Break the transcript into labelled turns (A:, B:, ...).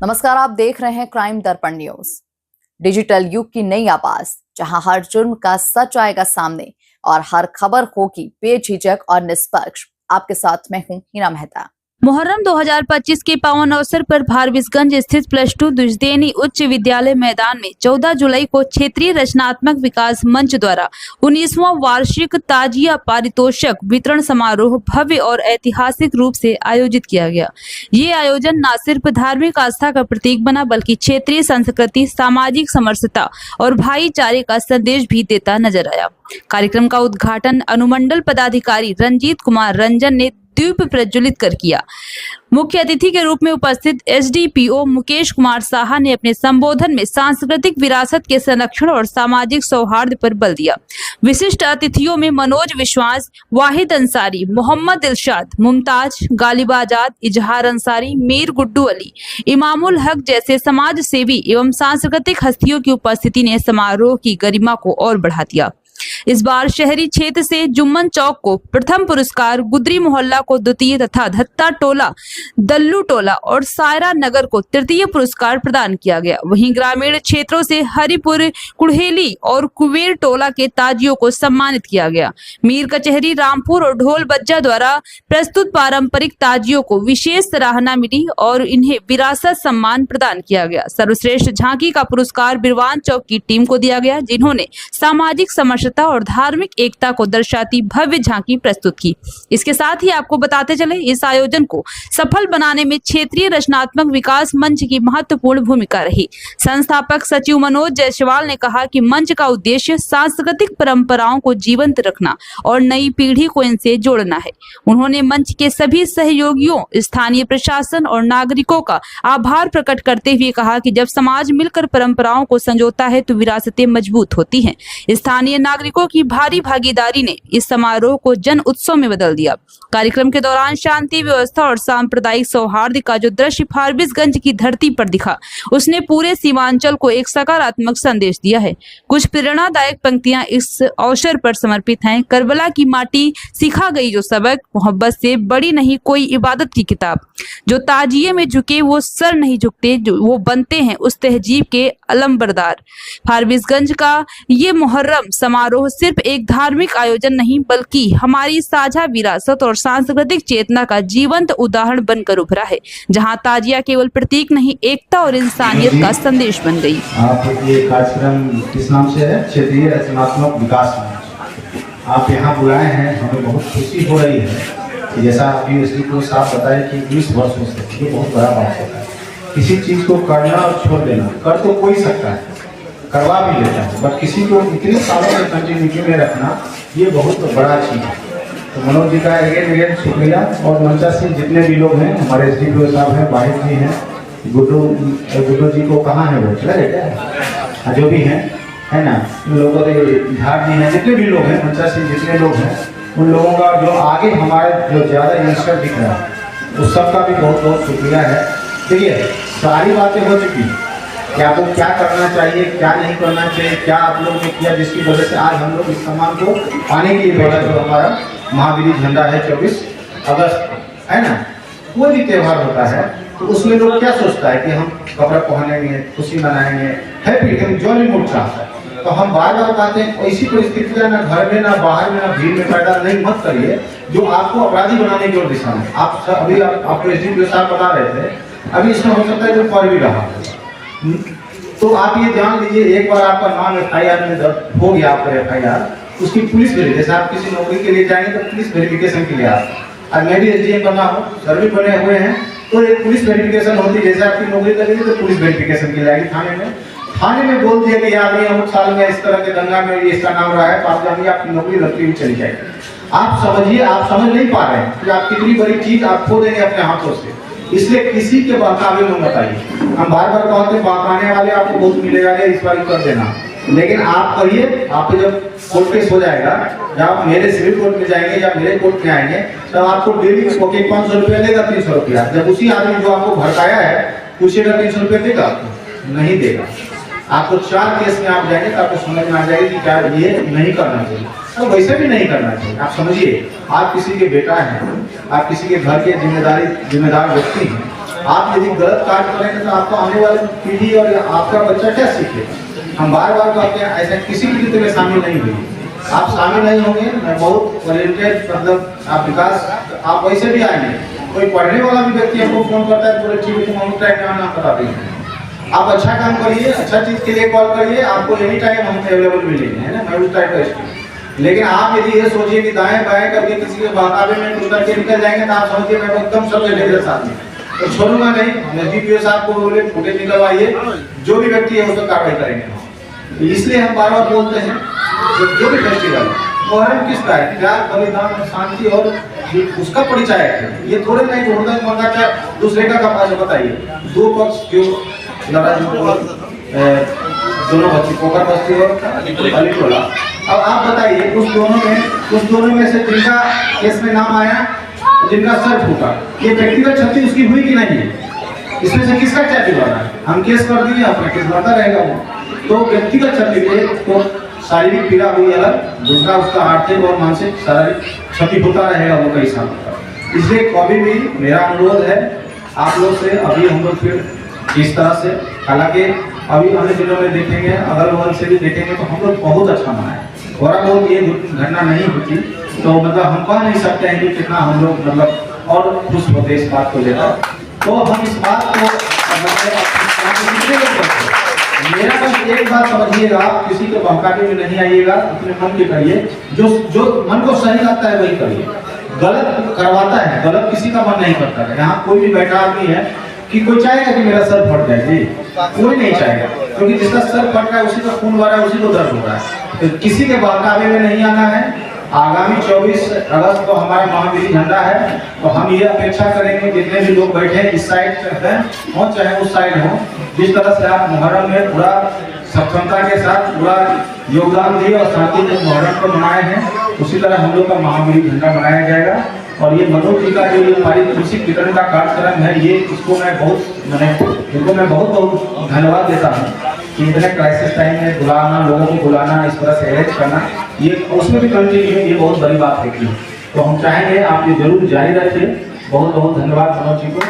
A: नमस्कार, आप देख रहे हैं क्राइम दर्पण न्यूज। डिजिटल युग की नई आवाज, जहां हर जुर्म का सच आएगा सामने और हर खबर होगी बेझिझक और निष्पक्ष। आपके साथ मैं हूं हिना मेहता।
B: मुहर्रम 2025 के पावन अवसर पर फारबिसगंज स्थित +2 द्विवेदी उच्च विद्यालय मैदान में 14 जुलाई को क्षेत्रीय रचनात्मक विकास मंच द्वारा 19वां वार्षिक ताजिया पारितोषिक वितरण समारोह भव्य और ऐतिहासिक रूप से आयोजित किया गया। ये आयोजन न सिर्फ धार्मिक आस्था का प्रतीक बना, बल्कि क्षेत्रीय संस्कृति, सामाजिक समरसता और भाईचारे का संदेश भी देता नजर आया। कार्यक्रम का उद्घाटन अनुमंडल पदाधिकारी रंजीत कुमार रंजन ने दीप प्रज्वलित कर किया। मुख्य अतिथि के रूप में उपस्थित एसडीपीओ मुकेश कुमार साहा ने अपने संबोधन में सांस्कृतिक विरासत के संरक्षण और सामाजिक सौहार्द पर बल दिया। विशिष्ट अतिथियों में मनोज विश्वास, वाहिद अंसारी, मोहम्मद दिलशाद, मुमताज, गालिब आजाद, इजहार अंसारी, मीर गुड्डू अली, इमामुल हक जैसे समाज सेवी एवं सांस्कृतिक हस्तियों की उपस्थिति ने समारोह की गरिमा को और बढ़ा दिया। इस बार शहरी क्षेत्र से जुम्मन चौक को प्रथम पुरस्कार, गुदरी मोहल्ला को द्वितीय तथा धत्ता टोला, दल्लू टोला और सायरा नगर को तृतीय पुरस्कार प्रदान किया गया। वहीं ग्रामीण क्षेत्रों से हरिपुर, कुड़हेली और कुबेर टोला के ताजियों को सम्मानित किया गया। मीर कचहरी, रामपुर और ढोल बज्जा द्वारा प्रस्तुत पारंपरिक ताजियों को विशेष सराहना मिली और इन्हें विरासत सम्मान प्रदान किया गया। सर्वश्रेष्ठ झांकी का पुरस्कार बिरवान चौक की टीम को दिया गया, जिन्होंने सामाजिक समरसता और धार्मिक एकता को दर्शाती भव्य झांकी प्रस्तुत की। इसके साथ ही आपको बताते चले, इस आयोजन को सफल बनाने में क्षेत्रीय रचनात्मक विकास मंच की महत्वपूर्ण भूमिका रही। संस्थापक सचिव मनोज जायसवाल ने कहा कि मंच का उद्देश्य सांस्कृतिक परंपराओं को जीवंत रखना और नई पीढ़ी को इनसे जोड़ना है। उन्होंने मंच के सभी सहयोगियों, स्थानीय प्रशासन और नागरिकों का आभार प्रकट करते हुए कहा कि जब समाज मिलकर परंपराओं को संजोता है तो विरासतें मजबूत होती हैं। स्थानीय नागरिकों की भारी भागीदारी ने इस समारोह को जन उत्सव में बदल दिया। कार्यक्रम के दौरान शांति व्यवस्था और सांप्रदायिक सौहार्द का जो दृश्य फारबिसगंज की धरती पर दिखा, उसने पूरे सीमांचल को एक सकारात्मक संदेश दिया है। कुछ प्रेरणादायक पंक्तियां इस अवसर पर समर्पित हैं। करबला की माटी सिखा गई जो सबक, मोहब्बत से बड़ी नहीं कोई इबादत की किताब, जो ताजिए में झुके वो सर नहीं झुकते, जो वो बनते हैं उस तहजीब के अलमबरदार। फारबिसगंज का ये मुहर्रम समारोह सिर्फ एक धार्मिक आयोजन नहीं, बल्कि हमारी साझा विरासत और सांस्कृतिक चेतना का जीवंत उदाहरण बनकर उभरा है, जहां ताजिया केवल प्रतीक नहीं, एकता और इंसानियत का संदेश बन गई।
C: आप ये कार्यक्रम किस नाम से है? क्षेत्रीय रचनात्मक विकास मंच। आप यहाँ बुलाए हैं, हमें बहुत खुशी हो रही है कि जैसा अभी एसडी को साफ बताया कि 20 वर्षों से, ये बहुत बड़ा बात होता है। किसी चीज़ को करना और छोड़ देना, कर तो कोई सकता है, करवा भी लेता है, बट किसी को इतने सालों से कंटिन्यूटी में रखना, ये बहुत बड़ा चीज़ है। तो मनोज जी का अगेन शुक्रिया। और मंचा से जितने भी लोग हैं, हमारे एसडीपीओ साहब हैं, वाहिद जी हैं, गुड्डू जी को कहाँ है वो, चला गया जो भी हैं, है ना, उन लोगों के झाड़ जी हैं, जितने भी लोग हैं मंचा से, जितने लोग हैं, उन लोगों का जो आगे हमारे जो ज़्यादा यंगस्टर दिख रहा है, उस सबका भी बहुत बहुत शुक्रिया है। देखिए, सारी बातें हो चुकी हैं कि आपको क्या करना चाहिए, क्या नहीं करना चाहिए, क्या आप लोगों ने किया, जिसकी वजह से आज हम लोग इस सम्मान को पाने के लिए बैठा। जो हमारा महावीर झंडा है 24 अगस्त, है ना, कोई भी त्यौहार होता है तो उसमें लोग क्या सोचता है कि हम कपड़ा पहनेंगे, खुशी मनाएंगे, हैप्पी, हम जॉली मूड चाहता है। तो हम बार बार कहते हैं ऐसी परिस्थितियाँ ना घर में, ना बाहर में, ना भीड़ में पैदा नहीं मत करिए जो आपको अपराधी बनाने की ओर दिशा में। आप अभी आपको एसडीपीओ साहब बता रहे थे, अभी इसमें हो सकता है जो पढ़ भी रहा है, तो आप ये जान लीजिए, एक बार आपका नाम FIR में दर्ज हो गया, आपका FIR, उसकी पुलिस वेरिफिकेशन, जैसे आप किसी नौकरी के लिए जाएंगे तो पुलिस वेरिफिकेशन के लिए आप, और मैं भी SDM बना हूँ, सर भी बने हुए हैं, तो एक पुलिस वेरिफिकेशन होती है। जैसे आपकी नौकरी लगेगी तो पुलिस वेरिफिकेशन की जाएगी थाने में बोल दिया कि आप ये साल में इस तरह के दंगा में ये इसका नाम रहा है, तो आप जानिए आपकी नौकरी लगती हुई चली जाएगी। आप समझिए, आप समझ नहीं पा रहे हैं कि आप कितनी बड़ी चीज आप खो देंगे अपने हाथों से। इसलिए किसी के बहकावे में मत आइए। हम बार बार कहते हैं बहकाने वाले आपको बहुत मिलेगा, इस बार कर देना, लेकिन आप करिए। आप जब कोर्ट केस हो जाएगा, या आप मेरे सिविल कोर्ट में जाएंगे या मेरे कोर्ट में आएंगे, तब आपको डेली 500 रुपया लेगा, 300 रुपया। जब उसी आदमी जो आपको भड़काया है पूछेगा 300 रुपया देगा, नहीं देगा। आपको 4 केस में आप जाएंगे तो आपको समझ में आ जाएगी कि क्या ये नहीं करना चाहिए, तो वैसे भी नहीं करना चाहिए। आप समझिए, आप किसी के बेटा हैं, आप किसी के घर के जिम्मेदार व्यक्ति हैं, आप यदि गलत कार्य करेंगे तो आपको आने वाली पीढ़ी और आपका बच्चा क्या सीखेगा। हम बार बार कहते हैं ऐसा किसी भी रीति में शामिल नहीं हुई, आप शामिल नहीं होंगे। मैं बहुत ओरिएंटेड, मतलब आप विकास, आप वैसे भी आएंगे। कोई पढ़ने वाला भी व्यक्ति हमको फोन करता है, बोले ठीक है तुम हमको टाइम का नाम बता देंगे, आप अच्छा काम करिए, अच्छा चीज के लिए कॉल करिए, आपको एनी टाइम हम अवेलेबल मिलेंगे, है ना। मैं उस टाइप का स्टूडेंट। लेकिन आप यदि ये सोचिए कि दाएं बाएं करके किसी के बहकावे में कुछ करके निकल जाएंगे तो आप समझिए मैं एकदम सबसे डेंजरस आदमी तो छोड़ूंगा नहीं। मैं DPO साहब को बोले फुटेज निकलवाइए, जो भी व्यक्ति है उस पर कार्रवाई करेंगे। इसलिए हम बार बार बोलते हैं जो भी फेस्टिवल मुहर्रम किसका है, प्यार बलिदान और शांति और उसका परिचय है। ये थोड़े नहीं जोड़ना मंगा क्या दूसरे का कमाल। बताइए दो पक्ष क्यों लड़ा, दोनों बच्ची पोकर बस्ती और अली टोला। अब आप बताइए उस दोनों में से जिनका केस में नाम आया, जिनका सर फूटा, ये व्यक्तिगत क्षति उसकी हुई कि नहीं है? इसमें से किसका क्षति बना है? हम केस कर दिए, अपना केस बढ़ता रहेगा वो। तो व्यक्तिगत क्षति तो शारीरिक पीड़ा हुई अलग, दूसरा उसका आर्थिक और मानसिक शारीरिक क्षति होता रहेगा वो कई सालों तक। इसलिए कभी भी मेरा अनुरोध है आप लोग से, अभी हम लोग फिर इस तरह से, हालांकि अभी आने दिनों में देखेंगे, अगल बगल से भी देखेंगे तो हम लोग बहुत अच्छा मनाए। थोड़ा बहुत ये घटना नहीं होती तो मतलब हम कह नहीं सकते हैं कि कितना हम लोग मतलब और खुश होते इस बात को लेकर। तो हम इस बात को मेरा बस एक बात समझिएगा, आप किसी के बहकावे में नहीं आइएगा, अपने मन के करिए, जो मन को सही लगता है वही करिए। गलत करवाता है, गलत किसी का मन नहीं करता है। यहाँ कोई भी बैठा आदमी है कि कोई चाहेगा कि मेरा सर फट जाए जी, कोई नहीं चाहेगा, क्योंकि जिसका सर फट रहा है उसी का खून बह रहा है, उसी को दर्द हो रहा है। तो किसी के बहकावे में नहीं आना है। आगामी 24 अगस्त को हमारा महावीर झंडा है, तो हम ये अपेक्षा करेंगे जितने भी लोग बैठे इस साइड से हो चाहे उस साइड हो, जिस तरह से आप मुहर्रम में पूरा सक्षमता के साथ पूरा योगदान दिए और शांति से मुहर्रम को मनाए हैं, उसी तरह हम लोग का महावीर झंडा मनाया जाएगा। और ये मनोज जी का जो ये पारितोषिक वितरण का कार्यक्रम है, ये इसको मैं बहुत धन्यवाद देता हूँ कि इतने क्राइसिस टाइम में बुलाना, लोगों को बुलाना, इस तरह से अरेंज करना, ये उसमें भी कंटिन्यू, ये बहुत बड़ी बात है। तो हम चाहेंगे आप ये जरूर जारी रखिए। बहुत बहुत धन्यवाद मनोज जी को।